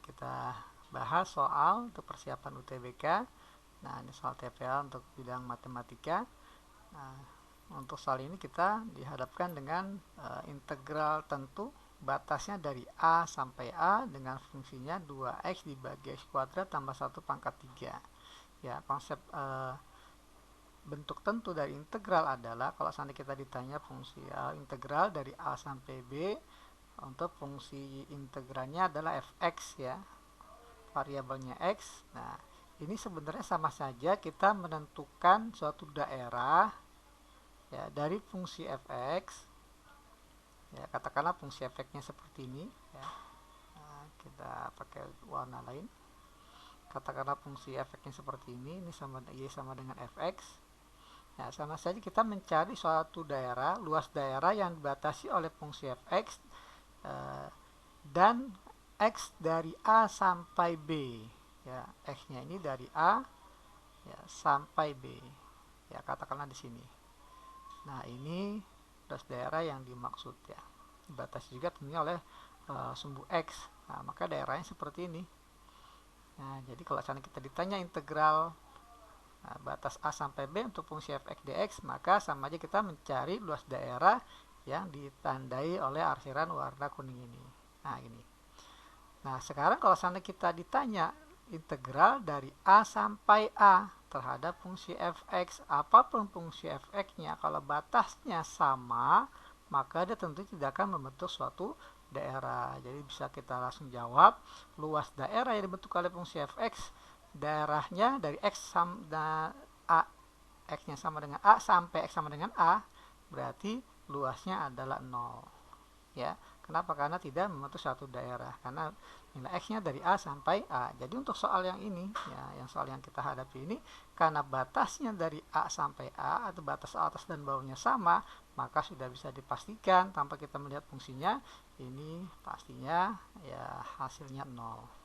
Kita bahas soal untuk persiapan UTBK. Nah, ini soal TPA untuk bidang matematika. Nah, untuk soal ini kita dihadapkan dengan integral tentu, batasnya dari A sampai A dengan fungsinya 2x dibagi x kuadrat tambah 1 pangkat 3. Ya, konsep bentuk tentu dari integral adalah kalau seandainya kita ditanya fungsi integral dari A sampai B, untuk fungsi integralnya adalah fx, ya, variabelnya x. Nah, ini sebenarnya sama saja kita menentukan suatu daerah, ya, dari fungsi fx. Ya, katakanlah fungsi fx-nya seperti ini, ya. Nah, kita pakai warna lain. Katakanlah fungsi fx-nya seperti ini sama y sama dengan fx. Nah, sama saja kita mencari suatu daerah, luas daerah yang dibatasi oleh fungsi fx dan x dari A sampai B. Ya, x-nya ini dari A, ya, sampai B. Ya, katakanlah di sini. Nah, ini luas daerah yang dimaksud, ya. Dibatasi juga tentunya oleh sumbu x. Nah, maka daerahnya seperti ini. Nah, jadi kalau misalnya kita ditanya integral batas A sampai B untuk fungsi fx dx, maka sama aja kita mencari luas daerah yang ditandai oleh arsiran warna kuning ini. Nah, ini. Nah, sekarang kalau seandainya kita ditanya integral dari A sampai A terhadap fungsi fx, apapun fungsi fx-nya, kalau batasnya sama, maka dia tentu tidak akan membentuk suatu daerah. Jadi bisa kita langsung jawab, luas daerah yang dibentuk oleh fungsi fx, daerahnya dari x sama A, x-nya sama dengan A sampai x sama dengan A, berarti luasnya adalah 0. Ya, kenapa? Karena tidak membentuk suatu daerah, karena nilai x-nya dari A sampai A. Jadi untuk soal yang ini, ya, yang soal yang kita hadapi ini, karena batasnya dari A sampai A atau batas atas dan bawahnya sama, maka sudah bisa dipastikan tanpa kita melihat fungsinya, ini pastinya ya hasilnya 0.